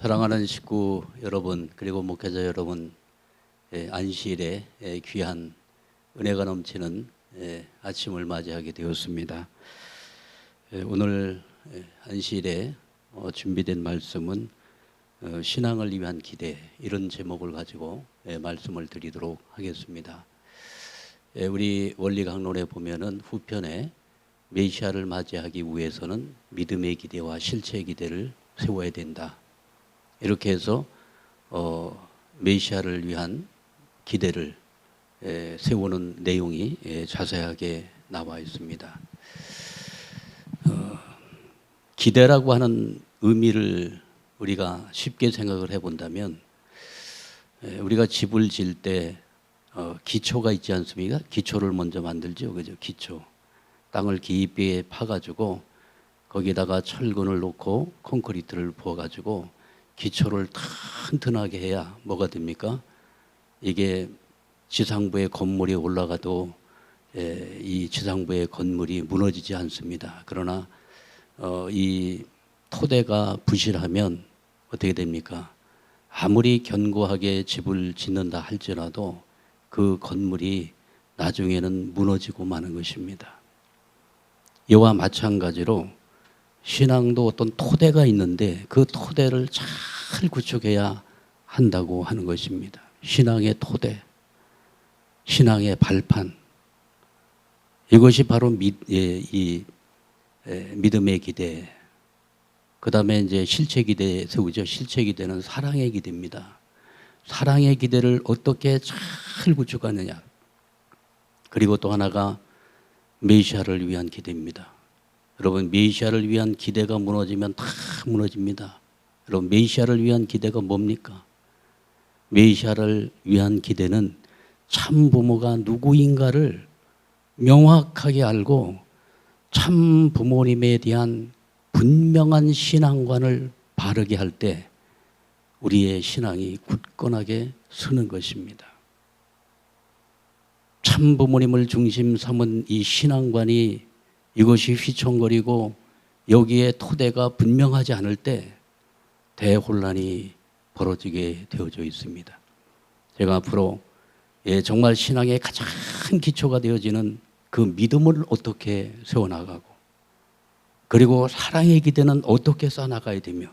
사랑하는 식구 여러분, 그리고 목회자 여러분, 안식일에 귀한 은혜가 넘치는 아침을 맞이하게 되었습니다. 오늘 안식일에 준비된 말씀은 신앙을 위한 기대, 이런 제목을 가지고 말씀을 드리도록 하겠습니다. 우리 원리 강론에 보면은 후편에 메시아를 맞이하기 위해서는 믿음의 기대와 실체의 기대를 세워야 된다. 이렇게 해서 메시아를 위한 기대를 세우는 내용이 자세하게 나와 있습니다. 기대라고 하는 의미를 우리가 쉽게 생각을 해본다면, 우리가 집을 지을 때 기초가 있지 않습니까? 기초를 먼저 만들죠, 그죠? 기초. 땅을 깊이 파가지고 거기다가 철근을 놓고 콘크리트를 부어가지고 기초를 튼튼하게 해야 뭐가 됩니까? 이게 지상부의 건물이 올라가도 이 지상부의 건물이 무너지지 않습니다. 그러나 이 토대가 부실하면 어떻게 됩니까? 아무리 견고하게 집을 짓는다 할지라도 그 건물이 나중에는 무너지고 마는 것입니다. 이와 마찬가지로 신앙도 어떤 토대가 있는데 그 토대를 잘 구축해야 한다고 하는 것입니다. 신앙의 토대, 신앙의 발판, 이것이 바로 믿음의 기대. 그 다음에 이제 실체 기대 세우죠. 실체 기대는 사랑의 기대입니다. 사랑의 기대를 어떻게 잘 구축하느냐. 그리고 또 하나가 메시아를 위한 기대입니다. 여러분, 메시아를 위한 기대가 무너지면 다 무너집니다. 여러분, 메시아를 위한 기대가 뭡니까? 메시아를 위한 기대는 참 부모가 누구인가를 명확하게 알고 참 부모님에 대한 분명한 신앙관을 바르게 할 때 우리의 신앙이 굳건하게 서는 것입니다. 참 부모님을 중심 삼은 이 신앙관이 이것이 휘청거리고 여기에 토대가 분명하지 않을 때 대혼란이 벌어지게 되어져 있습니다. 제가 앞으로 정말 신앙의 가장 기초가 되어지는 그 믿음을 어떻게 세워나가고, 그리고 사랑의 기대는 어떻게 쌓아나가야 되며,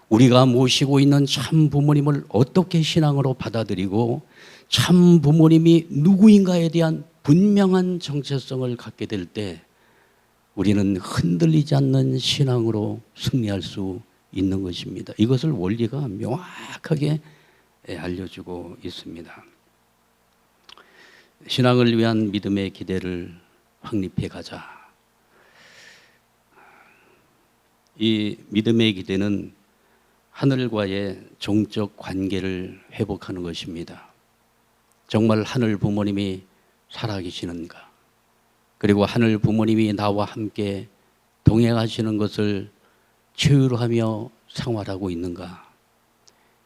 우리가 모시고 있는 참 부모님을 어떻게 신앙으로 받아들이고 참 부모님이 누구인가에 대한 분명한 정체성을 갖게 될 때 우리는 흔들리지 않는 신앙으로 승리할 수 있는 것입니다. 이것을 원리가 명확하게 알려주고 있습니다. 신앙을 위한 믿음의 기대를 확립해 가자. 이 믿음의 기대는 하늘과의 종적 관계를 회복하는 것입니다. 정말 하늘 부모님이 살아계시는가? 그리고 하늘 부모님이 나와 함께 동행하시는 것을 체유하며 생활하고 있는가?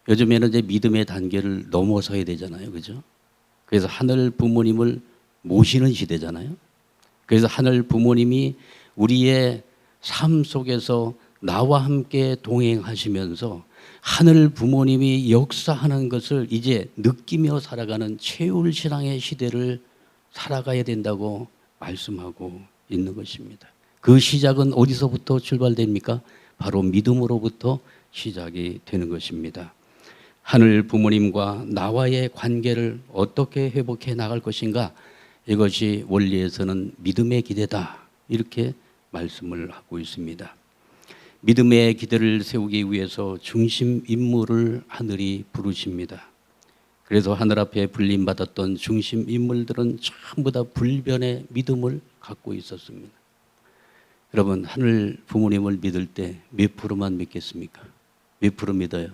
요즘에는 이제 믿음의 단계를 넘어서야 되잖아요, 그죠? 그래서 하늘 부모님을 모시는 시대잖아요. 그래서 하늘 부모님이 우리의 삶 속에서 나와 함께 동행하시면서 하늘 부모님이 역사하는 것을 이제 느끼며 살아가는 체율신앙의 시대를 살아가야 된다고 말씀하고 있는 것입니다. 그 시작은 어디서부터 출발됩니까? 바로 믿음으로부터 시작이 되는 것입니다. 하늘 부모님과 나와의 관계를 어떻게 회복해 나갈 것인가? 이것이 원리에서는 믿음의 기대다, 이렇게 말씀을 하고 있습니다. 믿음의 기대를 세우기 위해서 중심 인물을 하늘이 부르십니다. 그래서 하늘 앞에 불림받았던 중심 인물들은 전부 다 불변의 믿음을 갖고 있었습니다. 여러분, 하늘 부모님을 믿을 때 몇 프로만 믿겠습니까? 몇 프로 믿어요?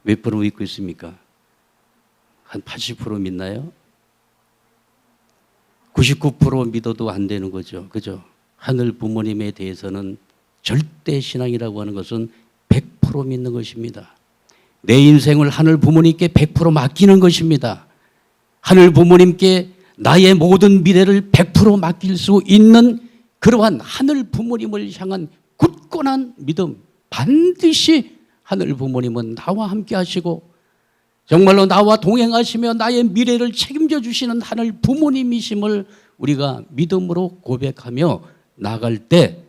몇 프로 믿고 있습니까? 한 80% 믿나요? 99% 믿어도 안 되는 거죠. 그죠? 하늘 부모님에 대해서는 절대 신앙이라고 하는 것은 100% 믿는 것입니다. 내 인생을 하늘 부모님께 100% 맡기는 것입니다. 하늘 부모님께 나의 모든 미래를 100% 맡길 수 있는 그러한 하늘 부모님을 향한 굳건한 믿음, 반드시 하늘 부모님은 나와 함께 하시고 정말로 나와 동행하시며 나의 미래를 책임져 주시는 하늘 부모님이심을 우리가 믿음으로 고백하며 나갈 때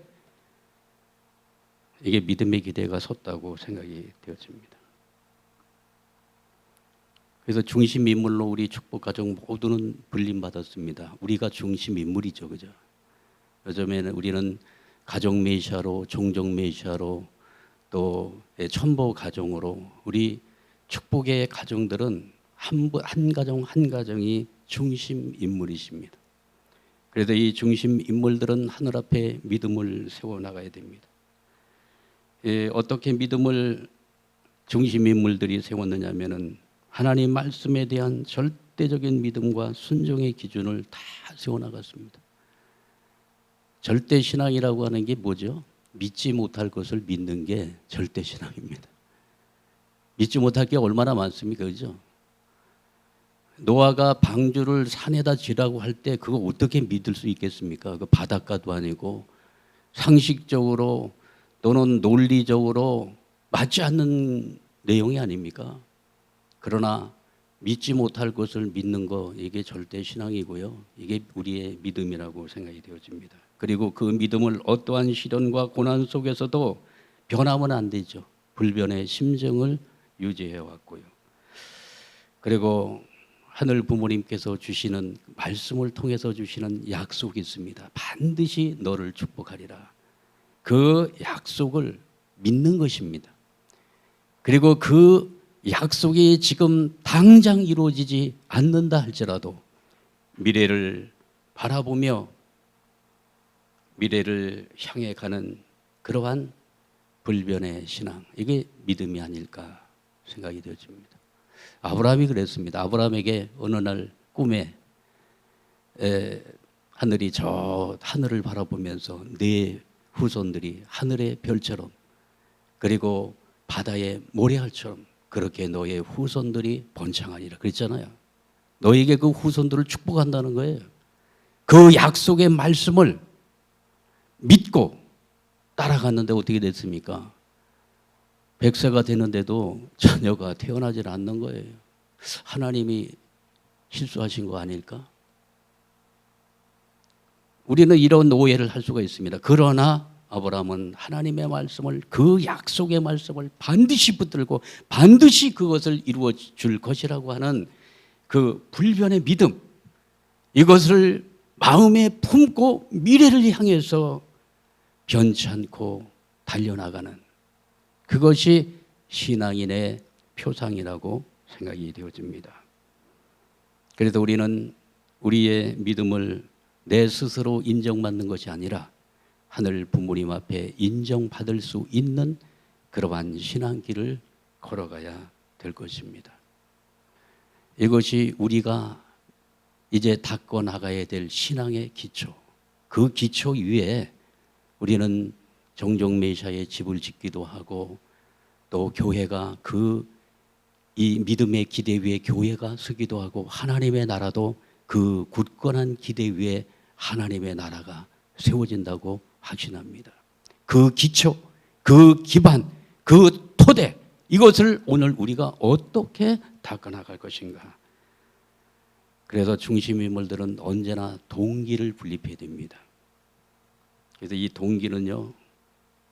이게 믿음의 기대가 섰다고 생각이 되어집니다. 그래서 중심 인물로 우리 축복 가정 모두는 불림받았습니다. 우리가 중심 인물이죠, 그죠? 요즘에는 우리는 가정 메시아로, 종족 메시아로, 또 첨보 가정으로 우리 축복의 가정들은 한 가정 한 가정이 중심 인물이십니다. 그래서 이 중심 인물들은 하늘 앞에 믿음을 세워 나가야 됩니다. 어떻게 믿음을 중심 인물들이 세웠느냐면은 하나님 말씀에 대한 절대적인 믿음과 순종의 기준을 다 세워 나갔습니다. 절대 신앙이라고 하는 게 뭐죠? 믿지 못할 것을 믿는 게 절대 신앙입니다. 믿지 못할 게 얼마나 많습니까? 그죠? 노아가 방주를 산에다 지라고 할 때 그거 어떻게 믿을 수 있겠습니까? 그 바닷가도 아니고 상식적으로 또는 논리적으로 맞지 않는 내용이 아닙니까? 그러나 믿지 못할 것을 믿는 거 이게 절대 신앙이고요. 이게 우리의 믿음이라고 생각이 되어집니다. 그리고 그 믿음을 어떠한 시련과 고난 속에서도 변하면 안 되죠. 불변의 심정을 유지해 왔고요. 그리고 하늘 부모님께서 주시는 말씀을 통해서 주시는 약속이 있습니다. 반드시 너를 축복하리라. 그 약속을 믿는 것입니다. 그리고 그 약속이 지금 당장 이루어지지 않는다 할지라도 미래를 바라보며 미래를 향해 가는 그러한 불변의 신앙, 이게 믿음이 아닐까 생각이 되어집니다. 아브라함이 그랬습니다. 아브라함에게 어느 날 꿈에 하늘이 저 하늘을 바라보면서 네 후손들이 하늘의 별처럼 그리고 바다의 모래알처럼 그렇게 너의 후손들이 번창하리라 그랬잖아요. 너에게 그 후손들을 축복한다는 거예요. 그 약속의 말씀을 믿고 따라갔는데 어떻게 됐습니까? 100세가 되는데도 자녀가 태어나질 않는 거예요. 하나님이 실수하신 거 아닐까? 우리는 이런 오해를 할 수가 있습니다. 그러나 아브라함은 하나님의 말씀을, 그 약속의 말씀을 반드시 붙들고 반드시 그것을 이루어 줄 것이라고 하는 그 불변의 믿음, 이것을 마음에 품고 미래를 향해서 변찮고 달려나가는 그것이 신앙인의 표상이라고 생각이 되어집니다. 그래도 우리는 우리의 믿음을 내 스스로 인정받는 것이 아니라 하늘 부모님 앞에 인정받을 수 있는 그러한 신앙길을 걸어가야 될 것입니다. 이것이 우리가 이제 닦아 나가야 될 신앙의 기초, 그 기초 위에 우리는 종종 메시아의 집을 짓기도 하고 또 교회가 이 믿음의 기대 위에 교회가 서기도 하고 하나님의 나라도 그 굳건한 기대 위에 하나님의 나라가 세워진다고 확신합니다. 그 기초, 그 기반, 그 토대, 이것을 오늘 우리가 어떻게 닦아나갈 것인가. 그래서 중심 인물들은 언제나 동기를 분립해야 됩니다. 그래서 이 동기는요,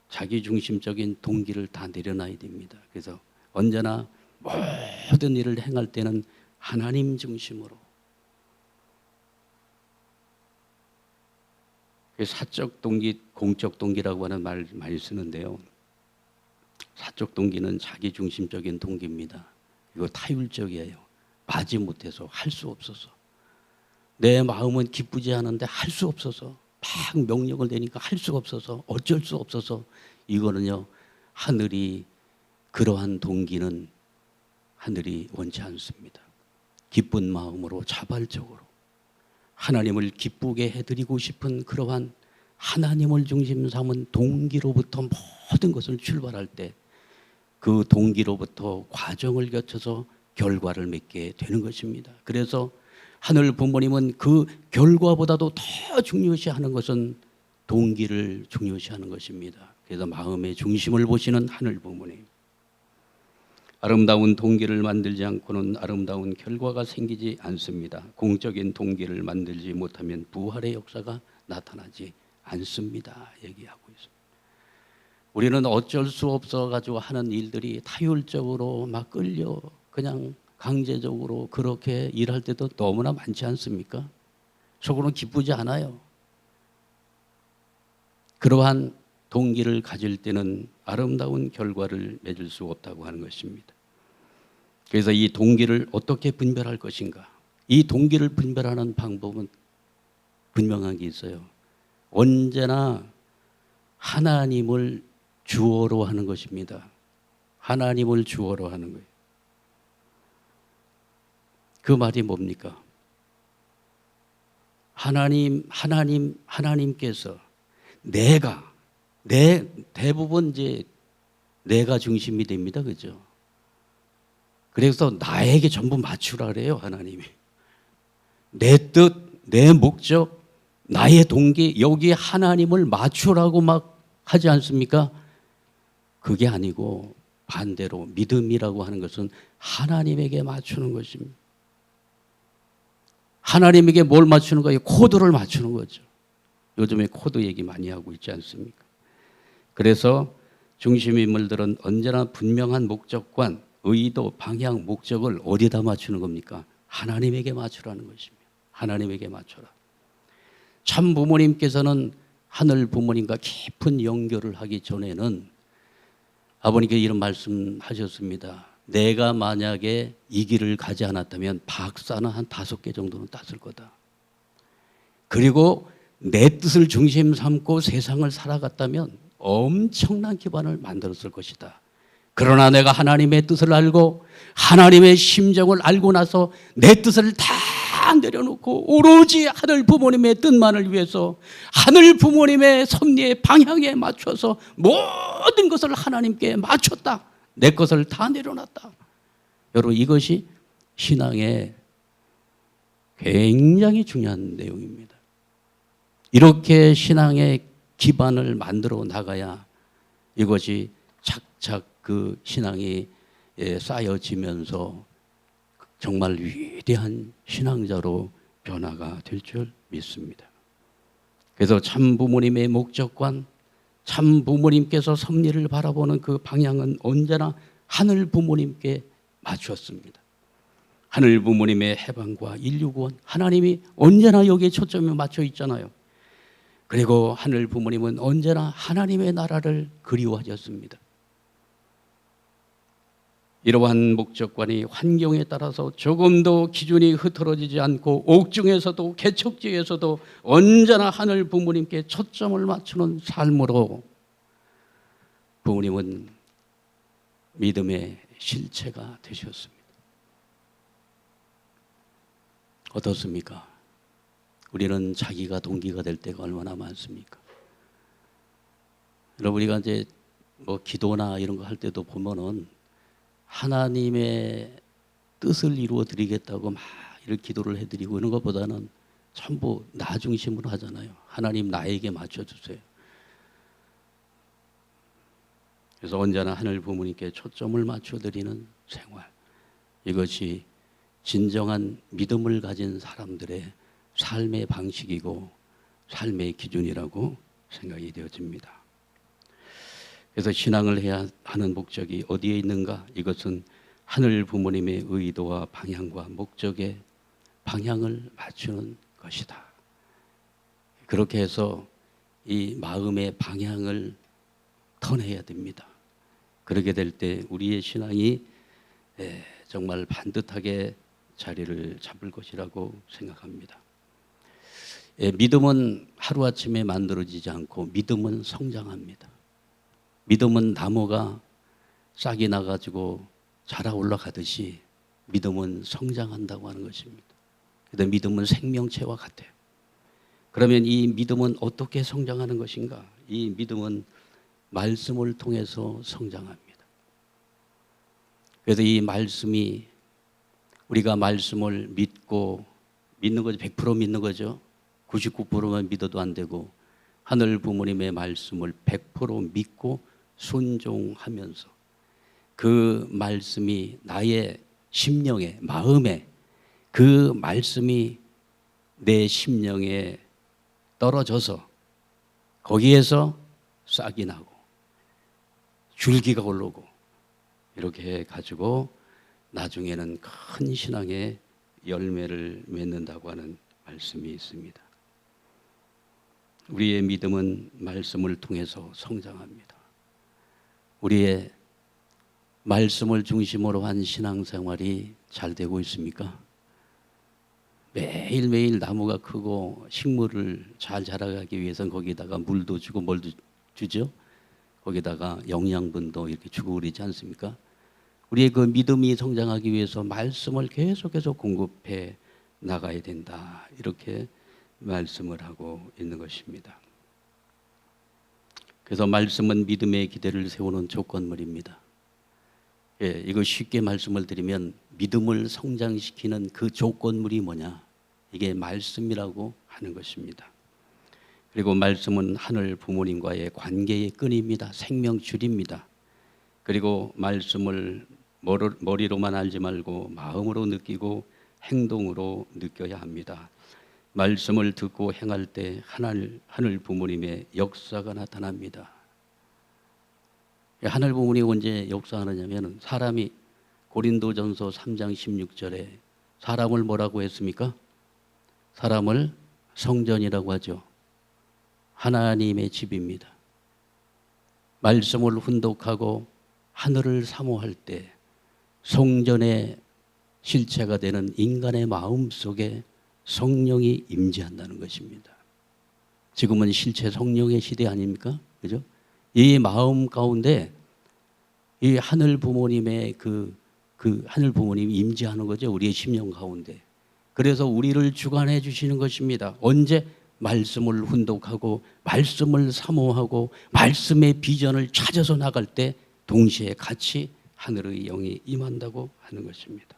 자기 중심적인 동기를 다 내려놔야 됩니다. 그래서 언제나 모든 일을 행할 때는 하나님 중심으로, 사적 동기, 공적 동기라고 하는 말 많이 쓰는데요. 사적 동기는 자기 중심적인 동기입니다. 이거 타율적이에요. 마지 못해서, 할 수 없어서. 내 마음은 기쁘지 않은데 할 수 없어서, 막 명령을 내니까 할 수가 없어서, 어쩔 수 없어서. 이거는요, 하늘이, 그러한 동기는 하늘이 원치 않습니다. 기쁜 마음으로 자발적으로 하나님을 기쁘게 해드리고 싶은 그러한 하나님을 중심 삼은 동기로부터 모든 것을 출발할 때 그 동기로부터 과정을 거쳐서 결과를 맺게 되는 것입니다. 그래서 하늘 부모님은 그 결과보다도 더 중요시하는 것은 동기를 중요시하는 것입니다. 그래서 마음의 중심을 보시는 하늘 부모님, 아름다운 동기를 만들지 않고는 아름다운 결과가 생기지 않습니다. 공적인 동기를 만들지 못하면 부활의 역사가 나타나지 않습니다. 얘기하고 있습니다. 우리는 어쩔 수 없어 가지고 하는 일들이 타율적으로 막 끌려 그냥 강제적으로 그렇게 일할 때도 너무나 많지 않습니까? 속으로는 기쁘지 않아요. 그러한 동기를 가질 때는 아름다운 결과를 맺을 수 없다고 하는 것입니다. 그래서 이 동기를 어떻게 분별할 것인가? 이 동기를 분별하는 방법은 분명한 게 있어요. 언제나 하나님을 주어로 하는 것입니다. 하나님을 주어로 하는 거예요. 그 말이 뭡니까? 하나님께서 대부분 이제 내가 중심이 됩니다. 그죠? 그래서 나에게 전부 맞추라 그래요, 하나님이. 내 뜻, 내 목적, 나의 동기, 여기에 하나님을 맞추라고 막 하지 않습니까? 그게 아니고 반대로 믿음이라고 하는 것은 하나님에게 맞추는 것입니다. 하나님에게 뭘 맞추는 거예요? 코드를 맞추는 거죠. 요즘에 코드 얘기 많이 하고 있지 않습니까? 그래서 중심인물들은 언제나 분명한 목적관, 의도, 방향, 목적을 어디다 맞추는 겁니까? 하나님에게 맞추라는 것입니다. 하나님에게 맞춰라. 참 부모님께서는 하늘 부모님과 깊은 연결을 하기 전에는 아버님께 이런 말씀하셨습니다. 내가 만약에 이 길을 가지 않았다면 박사는 한 5개 정도는 땄을 거다. 그리고 내 뜻을 중심 삼고 세상을 살아갔다면 엄청난 기반을 만들었을 것이다. 그러나 내가 하나님의 뜻을 알고 하나님의 심정을 알고 나서 내 뜻을 다 내려놓고 오로지 하늘 부모님의 뜻만을 위해서 하늘 부모님의 섭리의 방향에 맞춰서 모든 것을 하나님께 맞췄다. 내 것을 다 내려놨다. 여러분, 이것이 신앙의 굉장히 중요한 내용입니다. 이렇게 신앙의 기반을 만들어 나가야 이것이 착착 그 신앙이 쌓여지면서 정말 위대한 신앙자로 변화가 될 줄 믿습니다. 그래서 참 부모님의 목적관, 참 부모님께서 섭리를 바라보는 그 방향은 언제나 하늘 부모님께 맞추었습니다. 하늘 부모님의 해방과 인류 구원, 하나님이 언제나 여기에 초점이 맞춰 있잖아요. 그리고 하늘 부모님은 언제나 하나님의 나라를 그리워하셨습니다. 이러한 목적관이 환경에 따라서 조금도 기준이 흐트러지지 않고 옥중에서도 개척지에서도 언제나 하늘 부모님께 초점을 맞추는 삶으로 부모님은 믿음의 실체가 되셨습니다. 어떻습니까? 우리는 자기가 동기가 될 때가 얼마나 많습니까? 여러분, 우리가 이제 뭐 기도나 이런 거 할 때도 보면은 하나님의 뜻을 이루어 드리겠다고 막 이렇게 기도를 해드리고 이런 것보다는 전부 나 중심으로 하잖아요. 하나님 나에게 맞춰주세요. 그래서 언제나 하늘 부모님께 초점을 맞춰드리는 생활, 이것이 진정한 믿음을 가진 사람들의 삶의 방식이고 삶의 기준이라고 생각이 되어집니다. 그래서 신앙을 해야 하는 목적이 어디에 있는가? 이것은 하늘 부모님의 의도와 방향과 목적의 방향을 맞추는 것이다. 그렇게 해서 이 마음의 방향을 턴해야 됩니다. 그렇게 될 때 우리의 신앙이 정말 반듯하게 자리를 잡을 것이라고 생각합니다. 믿음은 하루아침에 만들어지지 않고 믿음은 성장합니다. 믿음은 나무가 싹이 나가지고 자라 올라가듯이 믿음은 성장한다고 하는 것입니다. 그래서 믿음은 생명체와 같아요. 그러면 이 믿음은 어떻게 성장하는 것인가? 이 믿음은 말씀을 통해서 성장합니다. 그래서 이 말씀이 우리가 말씀을 믿는 거죠. 100% 믿는 거죠. 99%만 믿어도 안 되고 하늘 부모님의 말씀을 100% 믿고 순종하면서 그 말씀이 나의 심령에, 마음에, 그 말씀이 내 심령에 떨어져서 거기에서 싹이 나고 줄기가 오르고 이렇게 해가지고 나중에는 큰 신앙의 열매를 맺는다고 하는 말씀이 있습니다. 우리의 믿음은 말씀을 통해서 성장합니다. 우리의 말씀을 중심으로 한 신앙생활이 잘 되고 있습니까? 매일매일 나무가 크고 식물을 잘 자라가기 위해서는 거기다가 물도 주고 뭘도 주죠. 거기다가 영양분도 이렇게 주고 그러지 않습니까? 우리의 그 믿음이 성장하기 위해서 말씀을 계속해서 공급해 나가야 된다. 이렇게 말씀을 하고 있는 것입니다. 그래서 말씀은 믿음의 기대를 세우는 조건물입니다. 예, 이거 쉽게 말씀을 드리면 믿음을 성장시키는 그 조건물이 뭐냐? 이게 말씀이라고 하는 것입니다. 그리고 말씀은 하늘 부모님과의 관계의 끈입니다. 생명줄입니다. 그리고 말씀을 머리로만 알지 말고 마음으로 느끼고 행동으로 느껴야 합니다. 말씀을 듣고 행할 때 하늘 부모님의 역사가 나타납니다. 하늘 부모님이 언제 역사하느냐면 사람이 고린도전서 3장 16절에 사람을 뭐라고 했습니까? 사람을 성전이라고 하죠. 하나님의 집입니다. 말씀을 훈독하고 하늘을 사모할 때 성전의 실체가 되는 인간의 마음 속에 성령이 임재한다는 것입니다. 지금은 실체 성령의 시대 아닙니까? 그죠? 이 마음 가운데 이 하늘 부모님의 그 하늘 부모님이 임재하는 거죠. 우리의 심령 가운데. 그래서 우리를 주관해 주시는 것입니다. 언제? 말씀을 훈독하고 말씀을 사모하고 말씀의 비전을 찾아서 나갈 때 동시에 같이 하늘의 영이 임한다고 하는 것입니다.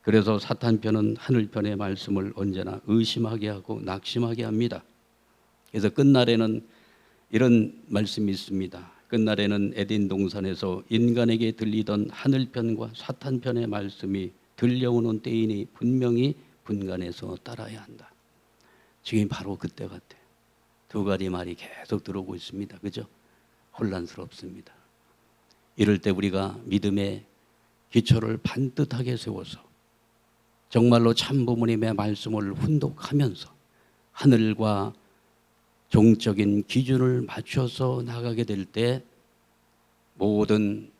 그래서 사탄편은 하늘편의 말씀을 언제나 의심하게 하고 낙심하게 합니다. 그래서 끝날에는 이런 말씀이 있습니다. 끝날에는 에덴 동산에서 인간에게 들리던 하늘편과 사탄편의 말씀이 들려오는 때이니 분명히 분간해서 따라야 한다. 지금 바로 그때 같아요. 두 가지 말이 계속 들어오고 있습니다. 그죠? 혼란스럽습니다. 이럴 때 우리가 믿음의 기초를 반듯하게 세워서 정말로 참 부모님의 말씀을 훈독하면서 하늘과 종적인 기준을 맞춰서 나가게 될 때 모든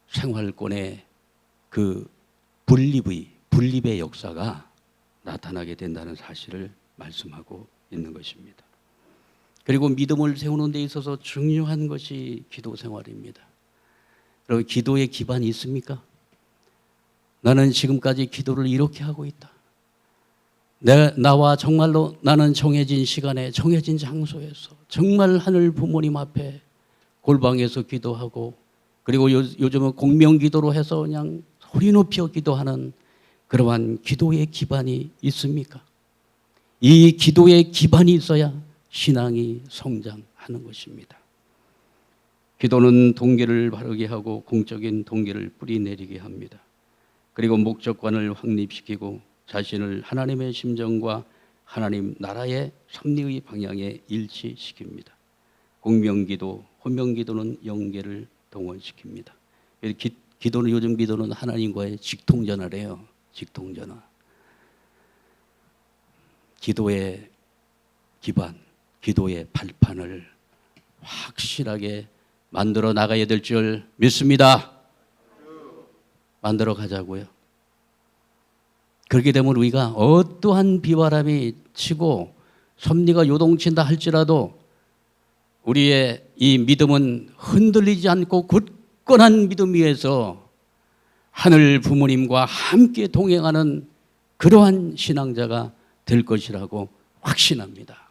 생활권의 그 분립의 역사가 나타나게 된다는 사실을 말씀하고 있는 것입니다. 그리고 믿음을 세우는 데 있어서 중요한 것이 기도 생활입니다. 여러분, 기도의 기반이 있습니까? 나는 지금까지 기도를 이렇게 하고 있다. 나와 정말로 나는 정해진 시간에 정해진 장소에서 정말 하늘 부모님 앞에 골방에서 기도하고 그리고 요즘은 공명기도로 해서 그냥 소리 높여 기도하는 그러한 기도의 기반이 있습니까? 이 기도의 기반이 있어야 신앙이 성장하는 것입니다. 기도는 동기를 바르게 하고 공적인 동기를 뿌리내리게 합니다. 그리고 목적관을 확립시키고 자신을 하나님의 심정과 하나님 나라의 섭리의 방향에 일치시킵니다. 공명기도, 혼명기도는 영계를 동원시킵니다. 기도는 요즘 기도는 하나님과의 직통전화래요. 직통전화. 기도의 기반, 기도의 발판을 확실하게 만들어 나가야 될 줄 믿습니다. 만들어 가자고요. 그렇게 되면 우리가 어떠한 비바람이 치고 섭리가 요동친다 할지라도 우리의 이 믿음은 흔들리지 않고 굳건한 믿음 위에서 하늘 부모님과 함께 동행하는 그러한 신앙자가 될 것이라고 확신합니다.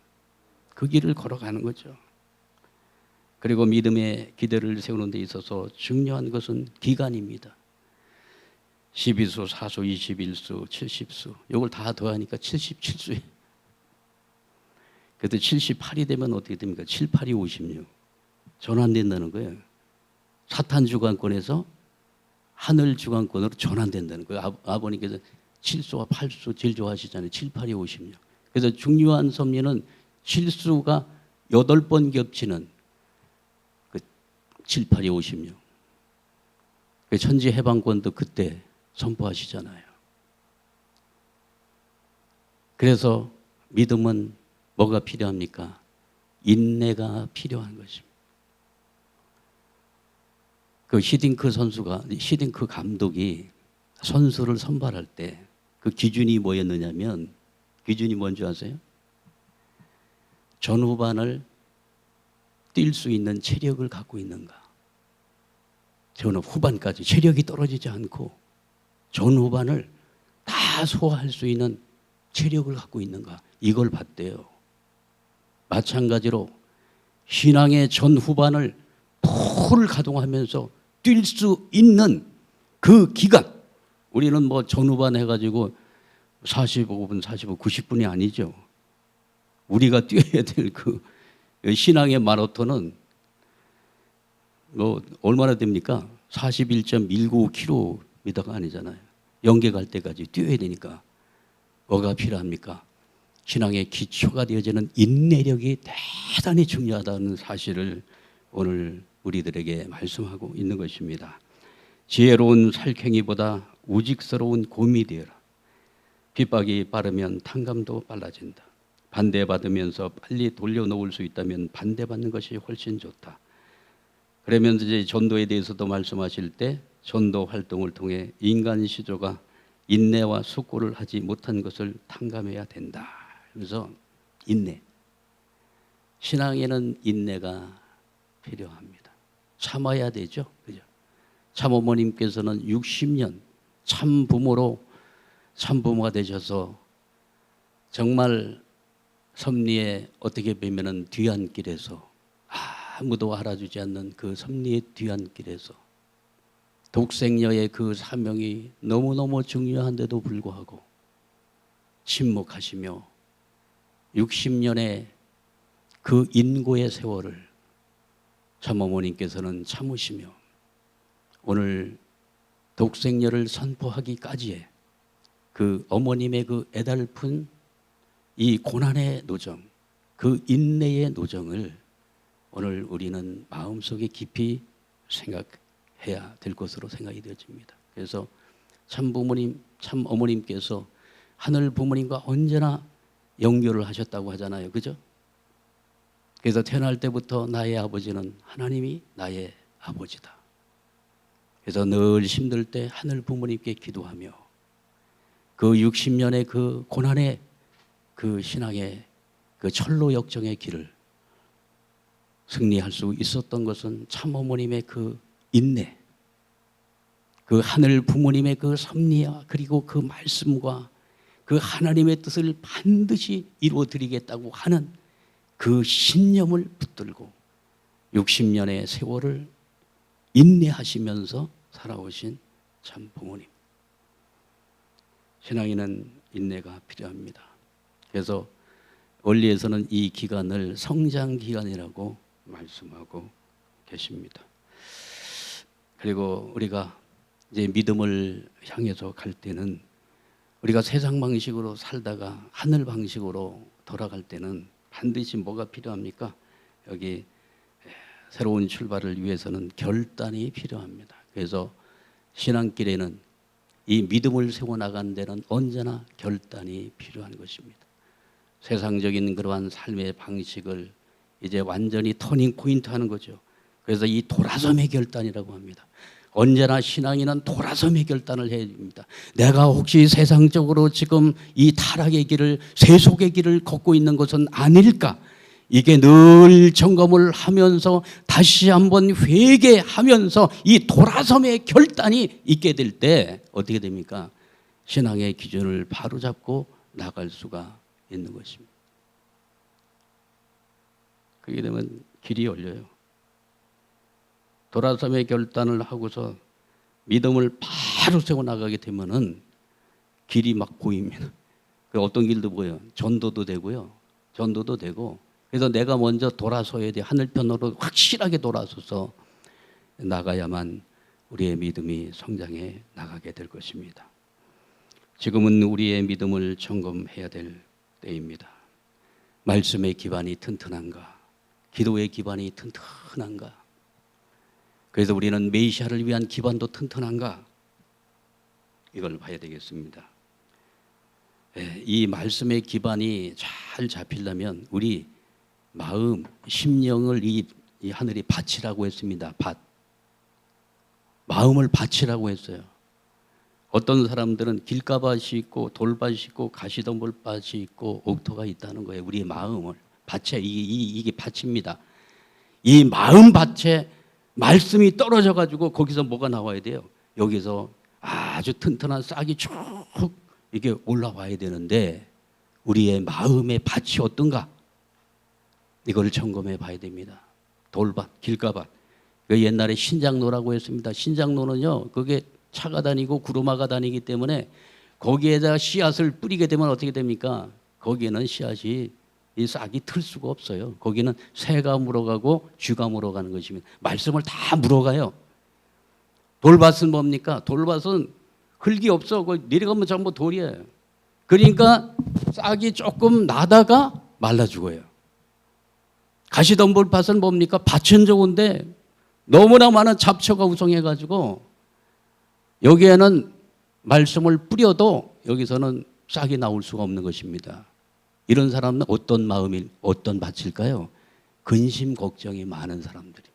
그 길을 걸어가는 거죠. 그리고 믿음의 기대를 세우는 데 있어서 중요한 것은 기간입니다. 12수, 4수, 21수, 70수 이걸 다 더하니까 77수예요. 그래도 78이 되면 어떻게 됩니까? 7, 8이 56. 전환된다는 거예요. 사탄 주관권에서 하늘 주관권으로 전환된다는 거예요. 아버님께서 7수와 8수 제일 좋아하시잖아요. 7, 8이 50년. 그래서 중요한 섭리는 7수가 8번 겹치는 그 7, 8이 50년. 그 천지 해방권도 그때 선포하시잖아요. 그래서 믿음은 뭐가 필요합니까? 인내가 필요한 것입니다. 그 히딩크 감독이 선수를 선발할 때 그 기준이 뭐였느냐면, 기준이 뭔지 아세요? 전후반을 뛸 수 있는 체력을 갖고 있는가. 후반까지 체력이 떨어지지 않고 전후반을 다 소화할 수 있는 체력을 갖고 있는가. 이걸 봤대요. 마찬가지로 신앙의 전후반을 풀을 가동하면서 뛸 수 있는 그 기간, 우리는 뭐 전후반 해가지고 45분, 90분이 아니죠. 우리가 뛰어야 될 그 신앙의 마라톤은 뭐 얼마나 됩니까? 41.195km가 아니잖아요. 영계 갈 때까지 뛰어야 되니까 뭐가 필요합니까? 신앙의 기초가 되어지는 인내력이 대단히 중요하다는 사실을 오늘 우리들에게 말씀하고 있는 것입니다. 지혜로운 살쾡이보다 우직스러운 곰이 되어라. 핍박이 빠르면 탕감도 빨라진다. 반대받으면서 빨리 돌려놓을 수 있다면 반대받는 것이 훨씬 좋다. 그러면서 이제 전도에 대해서도 말씀하실 때 전도 활동을 통해 인간 시조가 인내와 숙고를 하지 못한 것을 탕감해야 된다. 그래서 인내. 신앙에는 인내가 필요합니다. 참아야 되죠. 그죠? 참어머님께서는 60년 참부모가 되셔서 정말 섭리의 어떻게 보면은 뒤안길에서 아무도 알아주지 않는 그 섭리의 뒤안길에서 독생녀의 그 사명이 너무너무 중요한데도 불구하고 침묵하시며 60년의 그 인고의 세월을 참어머님께서는 참으시며 오늘 독생녀를 선포하기까지의 그 어머님의 그 애달픈 이 고난의 노정, 그 인내의 노정을 오늘 우리는 마음속에 깊이 생각해야 될 것으로 생각이 되어집니다. 그래서 참부모님, 참어머님께서 하늘 부모님과 언제나 연결을 하셨다고 하잖아요. 그죠? 그래서 태어날 때부터 나의 아버지는 하나님이 나의 아버지다. 그래서 늘 힘들 때 하늘 부모님께 기도하며 그 60년의 그 고난의 그 신앙의 그 철로 역정의 길을 승리할 수 있었던 것은 참어머님의 그 인내, 그 하늘 부모님의 그 섭리와 그리고 그 말씀과 그 하나님의 뜻을 반드시 이루어드리겠다고 하는 그 신념을 붙들고 60년의 세월을 인내하시면서 살아오신 참 부모님. 신앙인은 인내가 필요합니다. 그래서 원리에서는 이 기간을 성장 기간이라고 말씀하고 계십니다. 그리고 우리가 이제 믿음을 향해서 갈 때는 우리가 세상 방식으로 살다가 하늘 방식으로 돌아갈 때는 반드시 뭐가 필요합니까? 여기 새로운 출발을 위해서는 결단이 필요합니다. 그래서 신앙길에는 이 믿음을 세워나가는 데는 언제나 결단이 필요한 것입니다. 세상적인 그러한 삶의 방식을 이제 완전히 터닝 포인트 하는 거죠. 그래서 이 돌아섬의 결단이라고 합니다. 언제나 신앙인은 돌아섬의 결단을 해야 됩니다. 내가 혹시 세상적으로 지금 이 타락의 길을, 세속의 길을 걷고 있는 것은 아닐까? 이게 늘 점검을 하면서 다시 한번 회개하면서 이 돌아섬의 결단이 있게 될 때 어떻게 됩니까? 신앙의 기준을 바로잡고 나갈 수가 있는 것입니다. 그렇게 되면 길이 열려요. 돌아섬의 결단을 하고서 믿음을 바로 세워 나가게 되면은 길이 막 보입니다. 어떤 길도 보여요. 전도도 되고요. 전도도 되고. 그래서 내가 먼저 돌아서야 돼. 하늘편으로 확실하게 돌아서서 나가야만 우리의 믿음이 성장해 나가게 될 것입니다. 지금은 우리의 믿음을 점검해야 될 때입니다. 말씀의 기반이 튼튼한가? 기도의 기반이 튼튼한가? 그래서 우리는 메시아를 위한 기반도 튼튼한가? 이걸 봐야 되겠습니다. 이 말씀의 기반이 잘 잡히려면 우리 마음, 심령을 이 하늘이 밭이라고 했습니다. 밭. 마음을 밭이라고 했어요. 어떤 사람들은 길가밭이 있고 돌밭이 있고 가시덤불밭이 있고 옥토가 있다는 거예요. 우리의 마음을 밭에 이게 밭입니다. 이 마음 밭에 말씀이 떨어져 가지고 거기서 뭐가 나와야 돼요? 여기서 아주 튼튼한 싹이 쭉 이게 올라와야 되는데 우리의 마음의 밭이 어떤가? 이걸 점검해 봐야 됩니다. 돌밭, 길가밭. 옛날에 신장로라고 했습니다. 신장로는요, 그게 차가 다니고 구루마가 다니기 때문에 거기에다가 씨앗을 뿌리게 되면 어떻게 됩니까? 거기에는 씨앗이 이 싹이 틀 수가 없어요. 거기는 새가 물어가고 쥐가 물어가는 것입니다. 말씀을 다 물어가요. 돌밭은 뭡니까? 돌밭은 흙이 없어. 내려가면 전부 돌이에요. 그러니까 싹이 조금 나다가 말라 죽어요. 가시덤불밭은 뭡니까? 밭은 좋은데 너무나 많은 잡초가 우성해가지고 여기에는 말씀을 뿌려도 여기서는 싹이 나올 수가 없는 것입니다. 이런 사람은 어떤 마음이, 어떤 밭일까요? 근심 걱정이 많은 사람들이.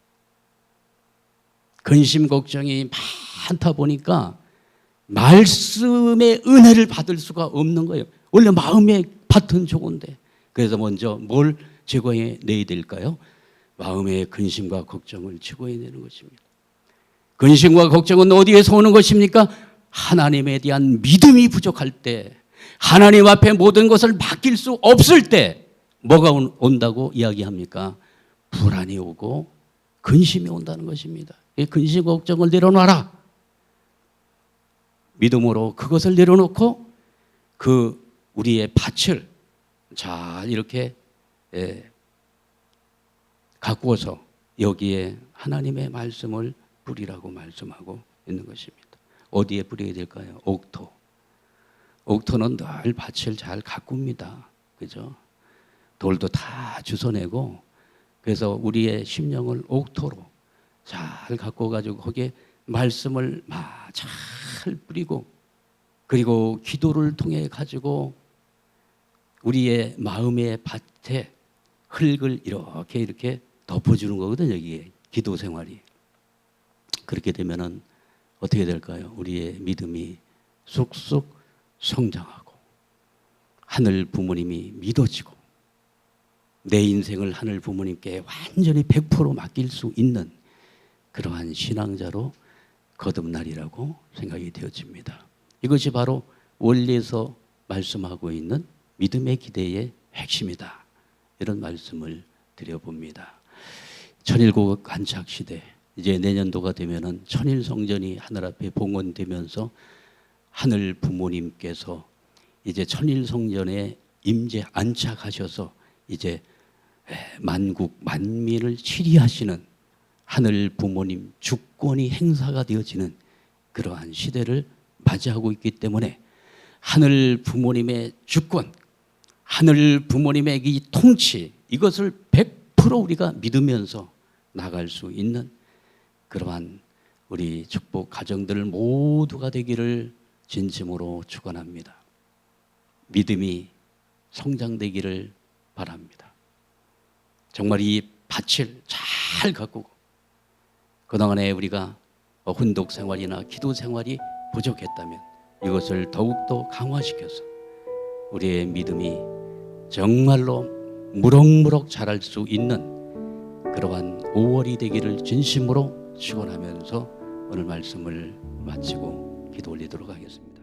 근심 걱정이 많다 보니까 말씀의 은혜를 받을 수가 없는 거예요. 원래 마음의 밭은 좋은데. 그래서 먼저 뭘 제거해 내야 될까요? 마음의 근심과 걱정을 제거해 내는 것입니다. 근심과 걱정은 어디에서 오는 것입니까? 하나님에 대한 믿음이 부족할 때, 하나님 앞에 모든 것을 맡길 수 없을 때 뭐가 온다고 이야기합니까? 불안이 오고 근심이 온다는 것입니다. 이 근심 걱정을 내려놔라. 믿음으로 그것을 내려놓고 그 우리의 밭을 잘 이렇게 가꾸어서 여기에 하나님의 말씀을 뿌리라고 말씀하고 있는 것입니다. 어디에 뿌려야 될까요? 옥토. 옥토는 늘 밭을 잘 가꿉니다. 그죠? 돌도 다 주워내고 그래서 우리의 심령을 옥토로 잘 가꿔가지고 거기에 말씀을 막 잘 뿌리고 그리고 기도를 통해 가지고 우리의 마음의 밭에 흙을 이렇게 덮어주는 거거든요. 이게 기도 생활이. 그렇게 되면은 어떻게 될까요? 우리의 믿음이 쑥쑥 성장하고 하늘 부모님이 믿어지고 내 인생을 하늘 부모님께 완전히 100% 맡길 수 있는 그러한 신앙자로 거듭날이라고 생각이 되어집니다. 이것이 바로 원리에서 말씀하고 있는 믿음의 기대의 핵심이다. 이런 말씀을 드려봅니다. 천일국 안착 시대, 이제 내년도가 되면은 천일 성전이 하늘 앞에 봉헌되면서 하늘 부모님께서 이제 천일 성전에 임재 안착하셔서 이제 만국 만민을 치리하시는 하늘 부모님 주권이 행사가 되어지는 그러한 시대를 맞이하고 있기 때문에 하늘 부모님의 주권, 하늘 부모님의 이 통치, 이것을 100% 우리가 믿으면서 나갈 수 있는 그러한 우리 축복 가정들 모두가 되기를 진심으로 축원합니다. 믿음이 성장되기를 바랍니다. 정말 이 밭을 잘 가꾸고 그동안에 우리가 혼독 생활이나 기도 생활이 부족했다면 이것을 더욱더 강화시켜서 우리의 믿음이 정말로 무럭무럭 자랄 수 있는 그러한 5월이 되기를 진심으로 축원하면서 오늘 말씀을 마치고 기도 올리도록 하겠습니다.